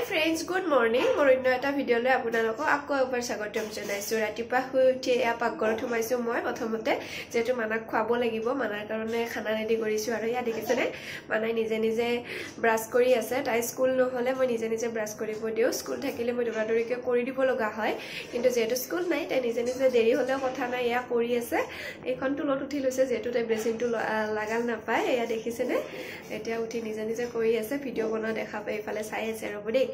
friends, good morning. Morning na eta video le আপোনালোকক আকৌ এবাৰ স্বাগতম জনাইছো। ৰাতিপুৱা শুই উঠি এয়া পাকঘৰত সোমাইছো মই প্ৰথমতে যেটো মানাক খুৱাব লাগিব মানাৰ কাৰণে খানা ৰেডি কৰিছো আৰু ইয়া দেখিছেনে মানাই নিজে নিজে ব্ৰাশ কৰি আছে। তাই স্কুল নহলে মই নিজে নিজে ব্ৰাশ কৰিব দিও। স্কুল থাকিলে মই দৌৰাদৌৰিকে কৰি দিব লগা হয়, কিন্তু যেটো স্কুল নাই তাই নিজে নিজে দেৰি হলেও কথা নাই ইয়া কৰি আছে। এইখন তুলত উঠি লৈছে যেটো তাই ব্ৰেচিংটো লাগাল নাপায়। ইয়া দেখিছেনে এতিয়া উঠি নিজে নিজে কৰি আছে। ভিডিও বনা দেখা পাই ইফালে চাই আছে ৰব দেই।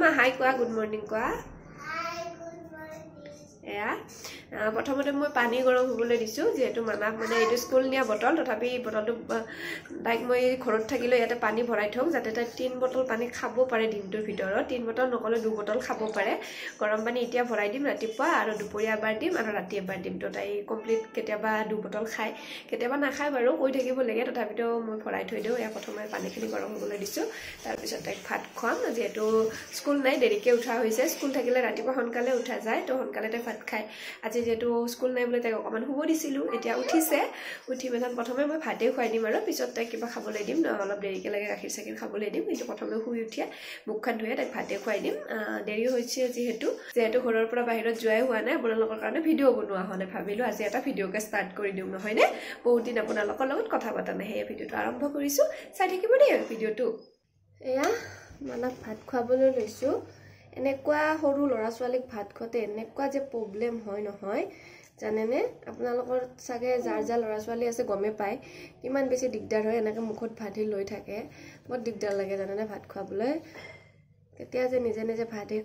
মা হাই কোৱা, গুড মৰ্নিং কোৱা। Hi good morning. এয়া প্ৰথমতে মই পানী গৰম হ'বলৈ দিছো, যেহেতু মানাক মানে এইটো স্কুল নিয়া বটল, তথাপি বটলটো তাইক মই ঘৰত থাকিলে ইয়াতে পানী ভৰাই থওঁ যাতে তাই 3 বটল পানী খাব পাৰে দিনটোৰ ভিতৰত। 3 বটল নকলে 2 বটল খাব পাৰে। গৰম পানী এতিয়া ভৰাই দিম ৰাতিপুৱা আৰু দুপৰীয়া এবাৰ দিম আৰু ৰাতি এবাৰ দিম। তো তাই কমপ্লিট কেতিয়াবা 2 বটল খায়, কেতিয়াবা নাখায় বাৰু, কৈ থাকিব লাগে, তথাপিতো মই ভৰাই থৈ দিওঁ। এয়া প্ৰথমে পানীখিনি গৰম হ'বলৈ দিছো, তাৰপিছত তাইক ভাত খুৱাম। যিহেতু স্কুল নাই দেৰিকে উঠা হৈছে, স্কুল থাকিলে ৰাতিপুৱা সোনকালে উঠা যায়, তো সোনকালে তাই ভাত খায়। আজি যেহেতু স্কুল নাই বুলি তাইক অকণমান শুব দিছিলোঁ, এতিয়া উঠিছে। উঠি পেলাই প্ৰথমে মই ভাতেই খুৱাই দিম আৰু পিছত তাইক কিবা খাবলৈ দিম, অলপ দেৰিকৈ লাগে গাখীৰ চাখীৰ খাবলৈ দিম। কিন্তু প্ৰথমে শুই উঠিয়ে মুখখন ধুয়ে তাইক ভাতেই খুৱাই দিম। দেৰি হৈছে যিহেতু ঘৰৰ পৰা বাহিৰত যোৱাই হোৱা নাই, আপোনালোকৰ কাৰণে ভিডিঅ' বনোৱা হোৱা নাই। ভাবিলোঁ আজি এটা ভিডিঅ'কে ষ্টাৰ্ট কৰি দিওঁ, নহয়নে? বহুত দিন আপোনালোকৰ লগত কথা পতা নাই, সেয়ে ভিডিঅ'টো আৰম্ভ কৰিছোঁ। চাই থাকিব দেই ভিডিঅ'টো। এয়া মানাক ভাত খুৱাবলৈ লৈছোঁ। এনেকুৱা সৰু ল'ৰা ছোৱালীক ভাত খুৱাতে এনেকুৱা যে প্ৰব্লেম হয় নহয় জানেনে? আপোনালোকৰ চাগে যাৰ যাৰ ল'ৰা ছোৱালী আছে গমে পায় কিমান বেছি দিগদাৰ হয়। এনেকৈ মুখত ভাত লৈ থাকে, বৰ দিগদাৰ লাগে জানেনে ভাত খুৱাবলৈ। কেতিয়া যে নিজে নিজে ভাতহে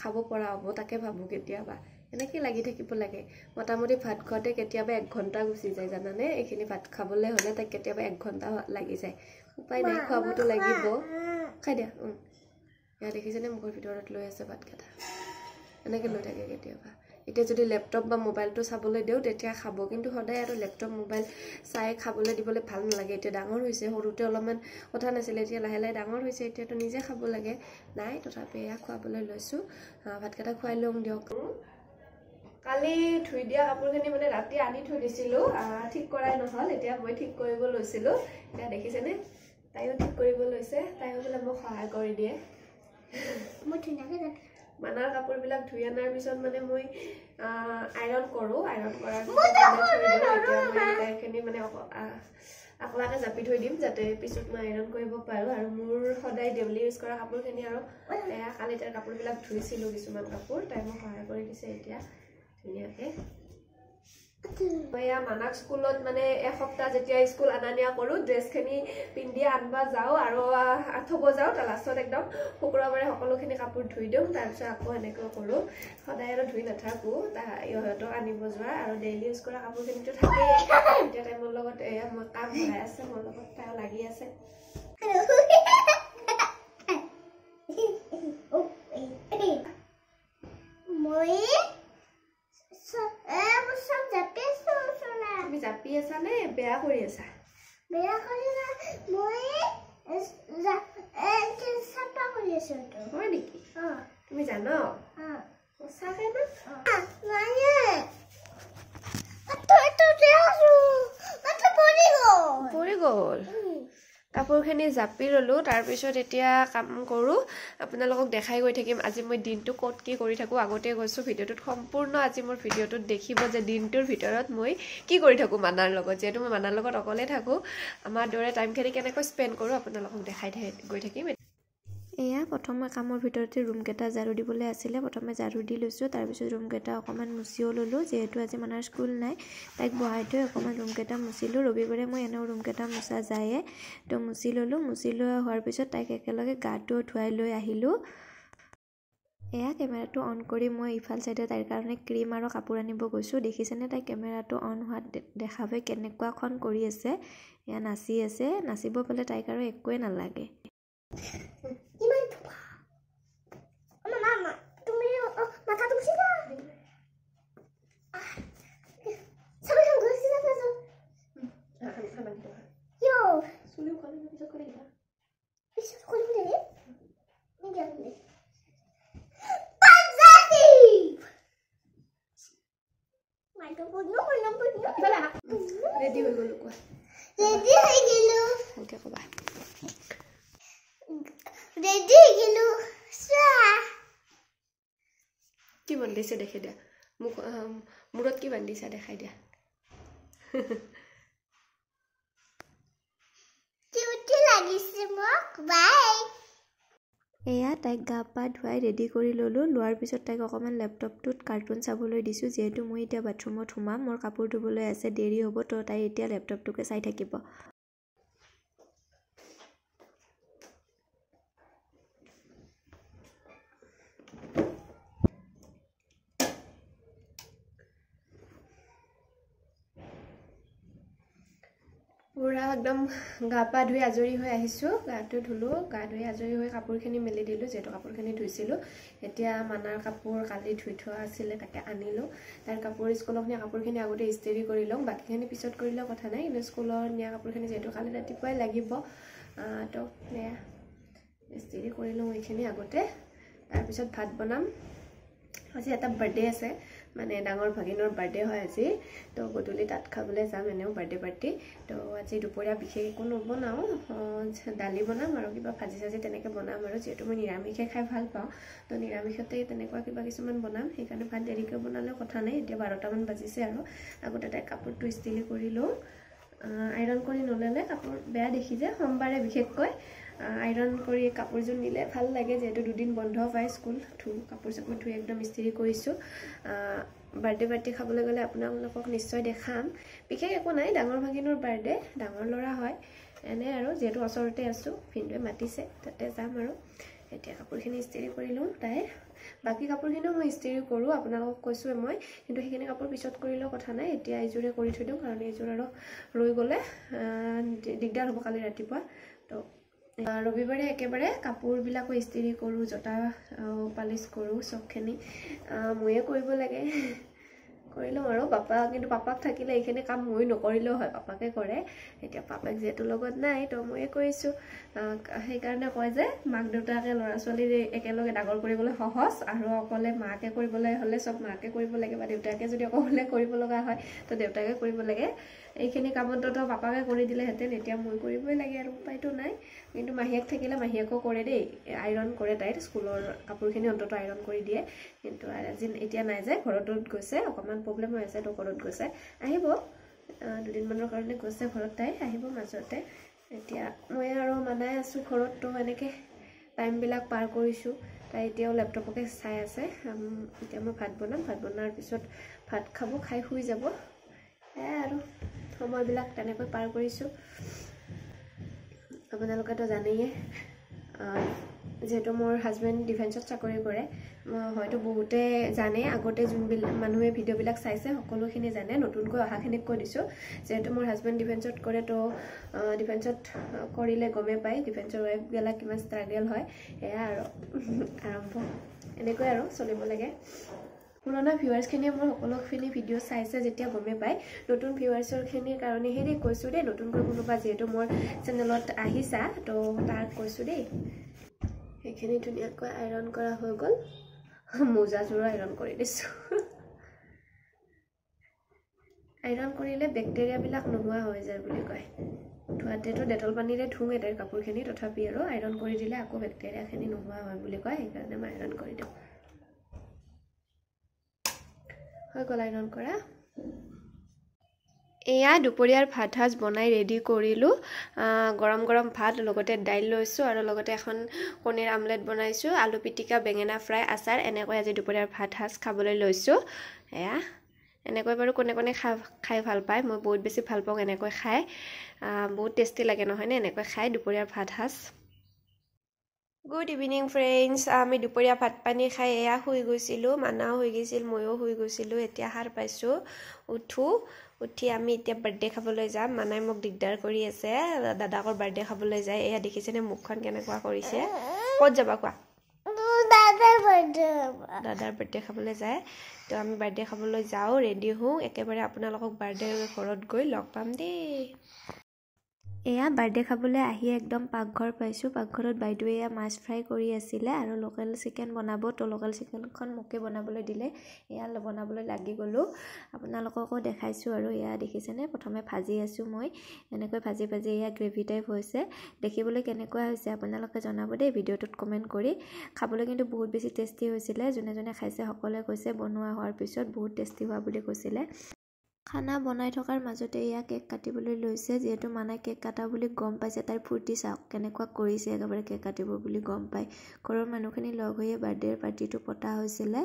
খাব পৰা হ'ব তাকে ভাবোঁ কেতিয়াবা। এনেকৈ লাগি থাকিব লাগে। মোটামুটি ভাত খুৱাতে কেতিয়াবা 1 ঘণ্টা গুচি যায় জানানে? এইখিনি ভাত খাবলৈ হ'লে তাক কেতিয়াবা 1 ঘণ্টা লাগি যায়। উপায় নাই, খুৱাবতো লাগিব। খাই দিয়া। এয়া দেখিছেনে মুখৰ ভিতৰত লৈ আছে ভাতকেইটা, এনেকৈ লৈ থাকে কেতিয়াবা। এতিয়া যদি লেপটপ বা মোবাইলটো চাবলৈ দিওঁ তেতিয়া খাব, কিন্তু সদায় আৰু লেপটপ মোবাইল চাই খাবলৈ দিবলৈ ভাল নালাগে। এতিয়া ডাঙৰ হৈছে, সৰুতে অলপমান কথা নাছিলে, এতিয়া লাহে লাহে ডাঙৰ হৈছে, এতিয়াতো নিজে খাব লাগে। নাই তথাপি এয়া খুৱাবলৈ লৈছোঁ। ভাতকেইটা খুৱাই লওঁ দিয়ক। কালি ধুই দিয়া কাপোৰখিনি মানে ৰাতি আনি থৈ দিছিলোঁ, ঠিক কৰাই নহ'ল। এতিয়া মই ঠিক কৰিব লৈছিলোঁ। এতিয়া দেখিছেনে তাইও ঠিক কৰিব লৈছে, তাইও বোলে মোক সহায় কৰি দিয়ে। মই ধুনীয়াকৈ যাম। মানাৰ কাপোৰবিলাক ধুই অনাৰ পিছত মানে মই আইৰণ কৰোঁ। আইৰণ কৰাৰ তাইখিনি মানে আকলাকে জাপি থৈ দিম যাতে পিছত মই আইৰণ কৰিব পাৰোঁ। আৰু মোৰ সদায় ডেইলি ইউজ কৰা কাপোৰখিনি আৰু এয়া কালি তাইৰ কাপোৰবিলাক ধুইছিলোঁ, কিছুমান কাপোৰ তাই মোক সহায় কৰি দিছে এতিয়া ধুনীয়াকৈ। এয়া মানাক স্কুলত মানে এসপ্তাহ যেতিয়া স্কুল অনা নিয়া কৰোঁ, ড্ৰেছখিনি পিন্ধি আনিব যাওঁ আৰু থ'ব যাওঁ। তাৰ লাষ্টত একদম শুক্ৰবাৰে সকলোখিনি কাপোৰ ধুই দিওঁ, তাৰপিছত আকৌ এনেকৈ কৰোঁ। সদায় আৰু ধুই নাথাকোঁ, ইহঁতক আনিব যোৱা আৰু ডেইলি ইউজ কৰা কাপোৰখিনিতো থাকেই। এতিয়া তাই মোৰ লগত এয়া মই কাম ভৰাই আছে, মোৰ লগত তাই লাগি আছে। তুমি জাপি আছা নে বেয়া কৰি আছা? বেয়া কৰি মই চাফা কৰি আছো। হয় নেকি? তুমি জানো? সঁচাকে না? পৰি গ'ল। কাপোৰখিনি জাপি ল'লোঁ, তাৰপিছত এতিয়া কাম কৰোঁ। আপোনালোকক দেখাই গৈ থাকিম আজি মই দিনটো ক'ত কি কৰি থাকোঁ। আগতে গৈছোঁ ভিডিঅ'টোত সম্পূৰ্ণ আজি মোৰ ভিডিঅ'টোত দেখিব যে দিনটোৰ ভিতৰত মই কি কৰি থাকোঁ মানাৰ লগত। যিহেতু মই মানাৰ লগত অকলে থাকোঁ, আমাৰ দৰে টাইমখিনি কেনেকৈ স্পেণ্ড কৰোঁ আপোনালোকক দেখাই গৈ থাকিম। এয়া প্ৰথমে কামৰ ভিতৰতে ৰুমকেইটা ঝাৰু দিবলৈ আছিলে, প্ৰথমে ঝাৰু দি লৈছোঁ। তাৰপিছত ৰুমকেইটা অকণমান মুচিও ল'লোঁ, যিহেতু আজি মানাৰ স্কুল নাই। তাইক বহাই থৈ অকণমান ৰুমকেইটা মুচিলোঁ। ৰবিবাৰে মই এনেও ৰুমকেইটা মুচা যায়ে, তো মুচি ল'লোঁ। মুচি লোৱা হোৱাৰ পিছত তাইক একেলগে গাটো ধুৱাই লৈ আহিলোঁ। এয়া কেমেৰাটো অন কৰি মই ইফাল চাইডে তাইৰ কাৰণে ক্ৰীম আৰু কাপোৰ আনিব গৈছোঁ। দেখিছেনে তাই কেমেৰাটো অন হোৱাত দেখা পাই কেনেকুৱাখন কৰি আছে। এয়া নাচি আছে, নাচিব পালে তাইক আৰু একোৱে নালাগে। ৰেডি হৈ গ'লো কোৱা? ৰেডি হৈ গ'লো। ওকে ক'বা। ৰেডি হৈ গ'লো। কি বান্ধিছে দেখে দিয়া মোক মূৰত কি বান্ধিছা দেখাই দিয়া এয়া তাইক গা পা ধুৱাই ৰেডি কৰি ল'লোঁ লোৱাৰ পিছত তাইক অকণমান লেপটপটোত কাৰ্টুন চাবলৈ দিছোঁ যিহেতু মই এতিয়া বাথৰুমত সোমাম মোৰ কাপোৰ ধুবলৈ আছে দেৰি হ'ব তো তাই এতিয়া লেপটপটোকে চাই থাকিব পুৰা একদম গা পা ধুই আজৰি হৈ আহিছোঁ গাটো ধুলোঁ গা ধুই আজৰি হৈ কাপোৰখিনি মেলি দিলোঁ যিহেতু কাপোৰখিনি ধুইছিলোঁ এতিয়া মানাৰ কাপোৰ কালি ধুই থোৱা আছিলে তাকে আনিলোঁ তাৰ কাপোৰ স্কুলত নিয়া কাপোৰখিনি আগতে ইস্ত্ৰি কৰি লওঁ বাকীখিনি পিছত কৰিলেও কথা নাই কিন্তু স্কুলত নিয়া কাপোৰখিনি যিহেতু কালি ৰাতিপুৱাই লাগিব তো এয়া ইস্ত্ৰি কৰি লওঁ এইখিনি আগতে তাৰপিছত ভাত বনাম আজি এটা বাৰ্থডে আছে মানে ডাঙৰ ভাগিনৰ বাৰ্থডে হয় আজি তো গধূলি তাত খাবলৈ যাম এনেও বাৰ্থডে পাৰ্টি তো আজি দুপৰীয়া বিশেষ একো নবনাওঁ দালি বনাম আৰু কিবা ভাজি চাজি তেনেকৈ বনাম আৰু যিহেতু মই নিৰামিষে খাই ভাল পাওঁ তো নিৰামিষতে তেনেকুৱা কিবা কিছুমান বনাম সেইকাৰণে ভাত দেৰিকৈ বনালেও কথা নাই এতিয়া 12টামান বাজিছে আৰু আগতে তাই কাপোৰটো ইস্ত্ৰি কৰি লওঁ আইৰণ কৰি নল'লে কাপোৰ বেয়া দেখি যায় সোমবাৰে বিশেষকৈ আইৰণ কৰি কাপোৰযোৰ নিলে ভাল লাগে যিহেতু দুদিন বন্ধ পায় স্কুল কাপোৰ চাপোৰ ধুই একদম ইস্ত্ৰি কৰিছোঁ বাৰ্থডে পাৰ্টি খাবলৈ গ'লে আপোনালোকক নিশ্চয় দেখাম বিশেষ একো নাই ডাঙৰ ভাগিনৰ বাৰ্থডে ডাঙৰ ল'ৰা হয় এনে আৰু যিহেতু ওচৰতে আছোঁ ভিনদেউৱে মাতিছে তাতে যাম আৰু এতিয়া কাপোৰখিনি ইস্ত্ৰি কৰি লওঁ তাইৰ বাকী কাপোৰখিনিও মই ইস্ত্ৰি কৰোঁ আপোনালোকক কৈছোঁৱে মই কিন্তু সেইখিনি কাপোৰ পিছত কৰিলেও কথা নাই এতিয়া এইযোৰে কৰি থৈ দিওঁ কাৰণ এইযোৰ আৰু ৰৈ গ'লে দিগদাৰ হ'ব কালি ৰাতিপুৱা তো ৰবিবাৰে একেবাৰে কাপোৰবিলাকো ইস্ত্ৰি কৰোঁ জোতা পালিচ কৰোঁ চবখিনি ময়ে কৰিব লাগে কৰি লওঁ আৰু কিন্তু পাপাক থাকিলে এইখিনি কাম মই নকৰিলেও হয় পাপাকে কৰে এতিয়া পাপাক যিহেতু লগত নাই তো ময়ে কৰিছোঁ সেইকাৰণে কয় যে মাক দেউতাকে ল'ৰা ছোৱালী একেলগে ডাঙৰ কৰিবলৈ সহজ আৰু অকলে মাকে কৰিবলৈ হ'লে চব মাকে কৰিব লাগে বা দেউতাকে যদি অকলে কৰিব লগা হয় তো দেউতাকে কৰিব লাগে এইখিনি কামতো পাপাকে কৰি দিলেহেঁতেন এতিয়া মই কৰিবই লাগে আৰু উপায়তো নাই কিন্তু মাহীয়েক থাকিলে মাহীয়েকো কৰে দেই আইৰণ কৰে তাইৰ স্কুলৰ কাপোৰখিনি অন্ততঃ আইৰণ কৰি দিয়ে কিন্তু আজি এতিয়া নাই যে ঘৰটোত গৈছে অকণমান প্ৰব্লেম হৈ আছে তো ঘৰত গৈছে আহিব দুদিনমানৰ কাৰণে গৈছে ঘৰত তাই আহিব মাজতে এতিয়া মই আৰু মানাই আছোঁ ঘৰত তো এনেকৈ টাইমবিলাক পাৰ কৰিছোঁ তাই এতিয়াও লেপটপকে চাই আছে এতিয়া মই ভাত বনাম ভাত বনোৱাৰ পিছত ভাত খাব খাই শুই যাব আৰু সময়বিলাক তেনেকৈ পাৰ কৰিছোঁ আপোনালোকেতো জানেই যিহেতু মোৰ হাজবেণ্ড ডিফেন্সত চাকৰি কৰে হয়তো বহুতে জানে আগতে যোনবিলাক মানুহে ভিডিঅ'বিলাক চাইছে সকলোখিনি জানে নতুনকৈ অহাখিনিক কৈ দিছোঁ যিহেতু মোৰ হাজবেণ্ড ডিফেন্সত কৰে তো ডিফেন্সত কৰিলে গমেই পায় ডিফেন্সৰ ৱাইফবিলাক কিমান ষ্ট্ৰাগল হয় এয়া আৰু আৰম্ভ এনেকৈ আৰু চলিব লাগে পুৰণা ভিউৱাৰ্ছখিনিয়ে মোৰ সকলোখিনি ভিডিঅ' চাইছে যেতিয়া গমেই পায় নতুন ভিউৱাৰ্ছৰখিনিৰ কাৰণে হেৰি কৈছোঁ দেই নতুনকৈ কোনোবা যিহেতু মোৰ চেনেলত আহিছা তো তাক কৈছোঁ দেই সেইখিনি ধুনীয়াকৈ আইৰণ কৰা হৈ গ'ল মোজাযোৰো আইৰণ কৰি দিছোঁ আইৰণ কৰিলে বেক্টেৰিয়াবিলাক নোহোৱা হৈ যায় বুলি কয় ধোৱাতেতো ডেটল পানীৰে ধুওঁ তাইৰ কাপোৰখিনি তথাপি আৰু আইৰণ কৰি দিলে আকৌ বেক্টেৰিয়াখিনি নোহোৱা হয় বুলি কয় সেইকাৰণে মই আইৰণ কৰি দিওঁ হৈ গ'ল আইৰণ কৰা এয়া দুপৰীয়াৰ ভাত সাজ বনাই ৰেডি কৰিলোঁ গৰম গৰম ভাত লগতে দাইল লৈছোঁ আৰু লগতে এখন কণীৰ আমলেট বনাইছোঁ আলু পিটিকা বেঙেনা ফ্ৰাই আচাৰ এনেকৈ আজি দুপৰীয়াৰ ভাত সাজ খাবলৈ লৈছোঁ এয়া এনেকৈ বাৰু কোনে কোনে খাই ভাল পায় মই বহুত বেছি ভাল পাওঁ এনেকৈ খাই বহুত টেষ্টি লাগে নহয়নে এনেকৈ খাই দুপৰীয়াৰ ভাত সাজ গুড ইভিনিং ফ্ৰেণ্ডছ আমি দুপৰীয়া ভাত পানী খাই এয়া শুই গৈছিলোঁ মানাও শুই গৈছিল ময়ো শুই গৈছিলোঁ এতিয়া সাৰ পাইছোঁ উঠি আমি এতিয়া বাৰ্থডে খাবলৈ যাম মানাই মোক দিগদাৰ কৰি আছে দাদাকৰ বাৰ্থডে খাবলৈ যায় এয়া দেখিছেনে মুখখন কেনেকুৱা কৰিছে ক'ত যাবা কোৱা দাদাৰ বাৰ্থডে খাবলৈ যায় তো আমি বাৰ্থডে খাবলৈ যাওঁ ৰেডি হওঁ একেবাৰে আপোনালোকক বাৰ্থডে ঘৰত গৈ লগ পাম দেই এয়া বাৰ্থডে খাবলৈ আহি একদম পাকঘৰ পাইছোঁ। পাকঘৰত বাইদেৱে এয়া মাছ ফ্ৰাই কৰি আছিলে আৰু লোকেল চিকেন বনাব। তো লোকেল চিকেনখন মোকে বনাবলৈ দিলে, এয়া বনাবলৈ লাগি গ'লোঁ। আপোনালোককো দেখাইছোঁ আৰু এয়া দেখিছেনে, প্ৰথমে ভাজি আছোঁ মই, এনেকৈ ভাজি ভাজি এয়া গ্ৰেভি টাইপ হৈছে। দেখিবলৈ কেনেকুৱা হৈছে আপোনালোকে জনাব দেই ভিডিঅ'টোত কমেণ্ট কৰি। খাবলৈ কিন্তু বহুত বেছি টেষ্টি হৈছিলে। যোনে যোনে খাইছে সকলোৱে কৈছে বনোৱা হোৱাৰ পিছত বহুত টেষ্টি হোৱা বুলি কৈছিলে। খানা বনাই থকাৰ মাজতে এয়া কেক কাটিবলৈ লৈছে। যিহেতু মানাই কেক কাটা বুলি গম পাইছে, তাইৰ ফূৰ্তি চাওক কেনেকুৱা কৰিছে, একেবাৰে কেক কাটিব বুলি গম পাই। ঘৰৰ মানুহখিনি লগ হৈয়ে বাৰ্থডেৰ পাৰ্টিটো পতা হৈছিলে।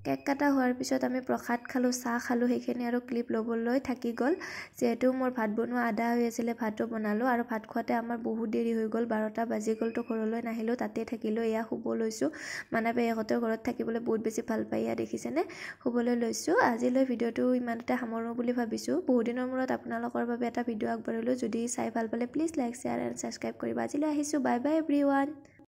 কেক কাটা হোৱাৰ পিছত আমি প্ৰসাদ খালোঁ, চাহ খালোঁ, সেইখিনি আৰু ক্লিপ ল'বলৈ থাকি গ'ল। যিহেতু মোৰ ভাত বনোৱা আধা হৈ আছিলে, ভাতো বনালোঁ আৰু ভাত খোৱাতে আমাৰ বহুত দেৰি হৈ গ'ল, 12টা বাজি গ'ল। তো ঘৰলৈ নাহিলোঁ, তাতে থাকিলোঁ। এয়া শুব লৈছোঁ। মানাই পেহীহঁতৰ ঘৰত থাকিবলৈ বহুত বেছি ভাল পায়। এয়া দেখিছেনে, শুবলৈ লৈছোঁ। আজিলৈ ভিডিঅ'টো ইমানতে সামৰোঁ বুলি ভাবিছোঁ। বহুত দিনৰ মূৰত আপোনালোকৰ বাবে এটা ভিডিঅ' আগবঢ়ালোঁ। যদি চাই ভাল পালে please like, share and subscribe কৰিব। আজিলৈ আহিছোঁ, বাই বাই এভৰিৱান।